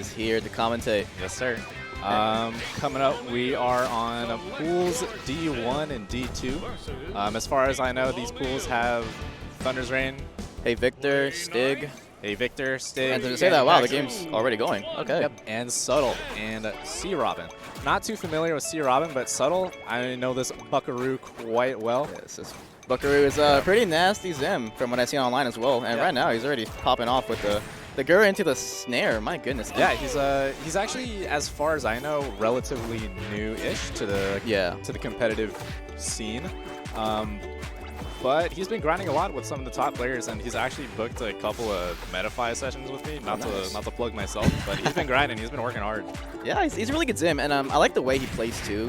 is here to commentate. Yes, sir. Coming up, we are on pools D1 and D2. As far as I know, these pools have Thunder's Reign. Hey, Victor, Stig. Hey, Victor, Stig. And to say that, wow, the game's already going. Okay. Yep, and Subtle and C.Robin. Not too familiar with C.Robin, but Subtle, I know this Buckaroo quite well. Yes, this Buckaroo is a pretty nasty Zim from what I've seen online as well. And right now, he's already popping off with the Gur into the snare. My goodness. Yeah, he's actually, as far as I know, relatively new-ish to the competitive scene. But he's been grinding a lot with some of the top players, and he's actually booked a couple of Metafy sessions with me. Not to plug myself, but he's been grinding. He's been working hard. Yeah, he's a really good Zim, and I like the way he plays too.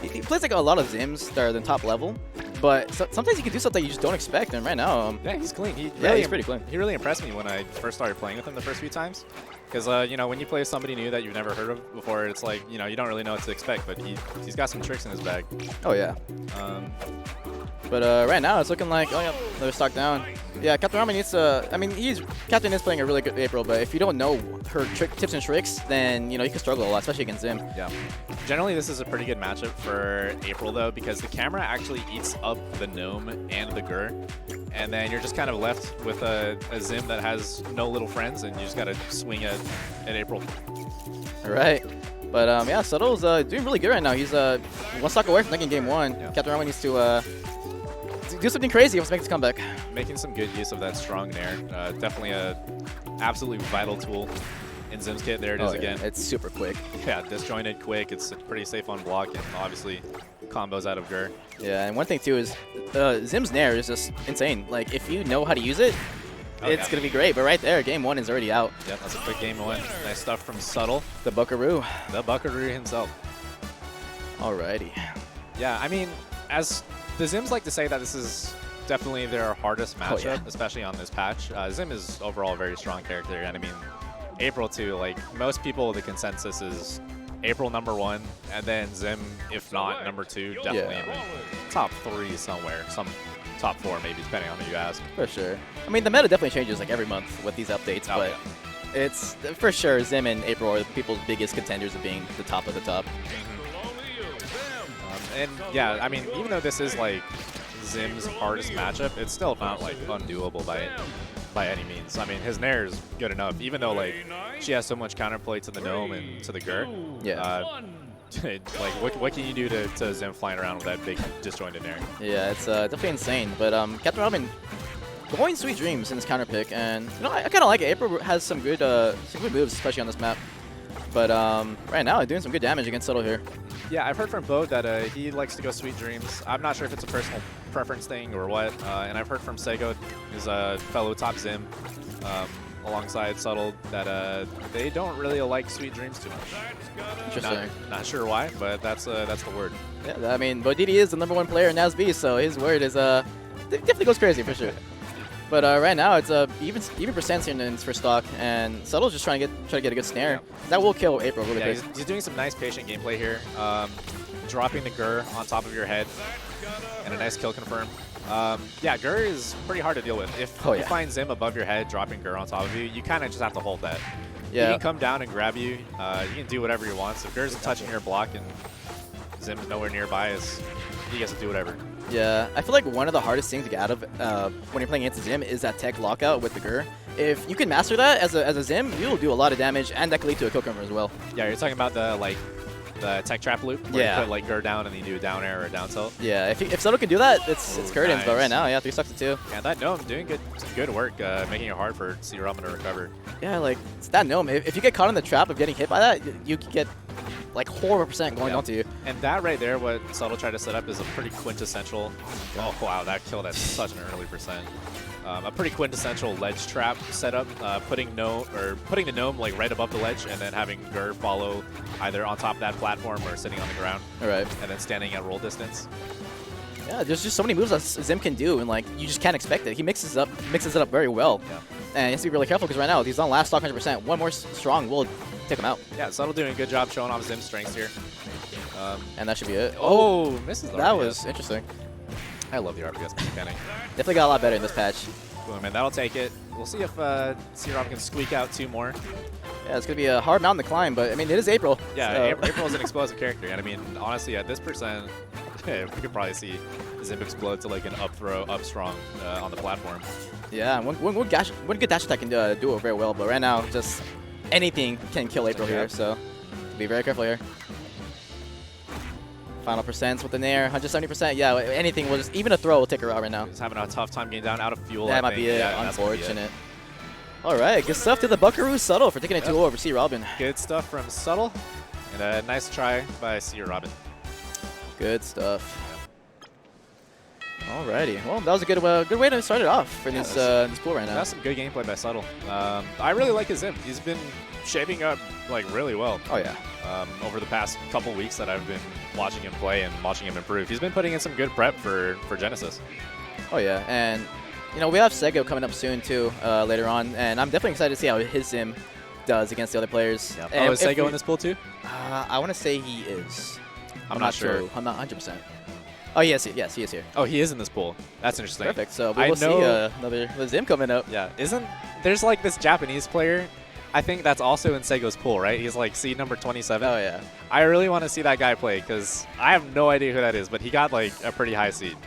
He plays like a lot of Zims that are the top level, but sometimes he can do something you just don't expect. And right now, yeah, he's clean. He's pretty clean. He really impressed me when I first started playing with him the first few times. Because, you know, when you play with somebody new that you've never heard of before, it's like, you know, you don't really know what to expect, but he's got some tricks in his bag. Oh, yeah. But right now, it's looking like, oh, yeah, another stock down. Yeah, Captain Rami needs to, I mean, Captain is playing a really good April, but if you don't know her tips and tricks, then, you know, you can struggle a lot, especially against Zim. Yeah. Generally, this is a pretty good matchup for April, though, because the camera actually eats up the Gnome and the Gur, and then you're just kind of left with a Zim that has no little friends, and you just got to swing at April. All right. But, yeah, Subtle's doing really good right now. He's one stock away from taking game one. Yeah. Captain Rami needs to do something crazy. He wants to make his comeback. Making some good use of that strong nair. Definitely a absolutely vital tool in Zim's kit. There it is again. It's super quick. Yeah, disjointed, quick. It's pretty safe on block, and obviously combos out of Gur. Yeah, and one thing too is Zim's nair is just insane. Like, if you know how to use it, it's going to be great. But right there, game one is already out. Yep, that's a quick game one. Nice stuff from Subtle. The Buckaroo. The Buckaroo himself. Alrighty. Yeah, I mean, as the Zims like to say that this is definitely their hardest matchup, especially on this patch. Zim is overall a very strong character, and I mean, April too. Like, most people, the consensus is April #1, and then Zim, if not #2, definitely in the top 3 somewhere. Some top 4 maybe, depending on who you ask. For sure. I mean, the meta definitely changes like every month with these updates, but it's for sure Zim and April are people's biggest contenders of being the top of the top. And yeah, I mean, even though this is like Zim's hardest matchup, it's still not like undoable by any means. I mean, his nair is good enough, even though like she has so much counterplay to the Gnome and to the Gur. Yeah. Like, what can you do to Zim flying around with that big disjointed nair? Yeah, it's definitely insane. But Captain Robin going Sweet Dreams in his counter pick, and you know, I kind of like it. April has some good moves, especially on this map. But right now, doing some good damage against Subtle here. Yeah, I've heard from Bo that he likes to go Sweet Dreams. I'm not sure if it's a personal preference thing or what. And I've heard from Sego, his fellow top Zim, alongside Subtle, that they don't really like Sweet Dreams too much. Interesting. Not sure why, but that's the word. Yeah, I mean, Bodidi is the #1 player in NASB, so his word is definitely goes crazy for sure. But right now, it's even percent in his first stock, and Subtle's just trying to get a good snare. That will kill April really quick. He's doing some nice patient gameplay here, dropping the Gur on top of your head, and a nice kill confirm. Yeah, Gur is pretty hard to deal with. If you find Zim above your head, dropping Gur on top of you, you kind of just have to hold that. Yeah. He can come down and grab you. You can do whatever he wants. If Gur's touching your block and Zim's nowhere nearby, he gets to do whatever. Yeah, I feel like one of the hardest things to get out of when you're playing against Zim is that tech lockout with the Gur. If you can master that as a Zim, you'll do a lot of damage, and that can lead to a kill confirm as well. Yeah, you're talking about the tech trap loop where you put like Gur down and then you do a down air or a down tilt. Yeah, if Subtle can do that, it's curtains. Nice. But right now, yeah, 3 stocks to 2. And that Gnome doing good work, making it hard for C.Robin to recover. Yeah, like it's that Gnome. If you get caught in the trap of getting hit by that, you can get like horrible percent going onto you. And that right there, what Subtle tried to set up is a pretty quintessential. Oh wow, that killed at such an early percent. A pretty quintessential ledge trap setup, putting the Gnome like right above the ledge, and then having Gur follow either on top of that platform or sitting on the ground. All right. And then standing at roll distance. Yeah, there's just so many moves that Zim can do, and like you just can't expect it. He mixes it up very well. Yeah. And he has to be really careful because right now he's on last stock 100%. One more strong will take him out. Yeah, Subtle doing a good job showing off Zim's strengths here. And that should be it. Oh, misses the RPS. That was interesting. I love the RPS mechanic. Definitely got a lot better in this patch. Boom, and that'll take it. We'll see if C.Robin can squeak out 2 more. Yeah, it's going to be a hard mountain to climb, but I mean, it is April. Yeah, so. April's an explosive character, and I mean, honestly, at this percent, we could probably see Zim explode to like an up throw, up strong on the platform. Yeah, one good dash attack can do it very well, but right now, just anything can kill April here, so be very careful here. Final percents with the Nair, 170%. Yeah, anything will just, even a throw will take her out right now. He's having a tough time getting down out of fuel. That might be it, unfortunate. All right, good stuff to the Buckaroo Subtle for taking it 2-0 over C.Robin. Good stuff from Subtle, and a nice try by C.Robin. Good stuff. Alrighty, well, that was a good way to start it off for this pool right now. That's some good gameplay by Subtle. I really like his Zim. He's been shaping up like really well. Oh yeah. Over the past couple weeks that I've been watching him play and watching him improve, he's been putting in some good prep for Genesis. Oh yeah, and you know we have Sego coming up soon too later on, and I'm definitely excited to see how his Zim does against the other players. Yep. Oh, is Sego in this pool too? I want to say he is. I'm not sure. I'm not 100%. Oh, yes, he is here. Oh, he is in this pool. That's interesting. Perfect. So we'll see another Zim coming up. Yeah. There's like this Japanese player, I think that's also in Sego's pool, right? He's like seed number 27. Oh, yeah. I really want to see that guy play because I have no idea who that is, but he got like a pretty high seed.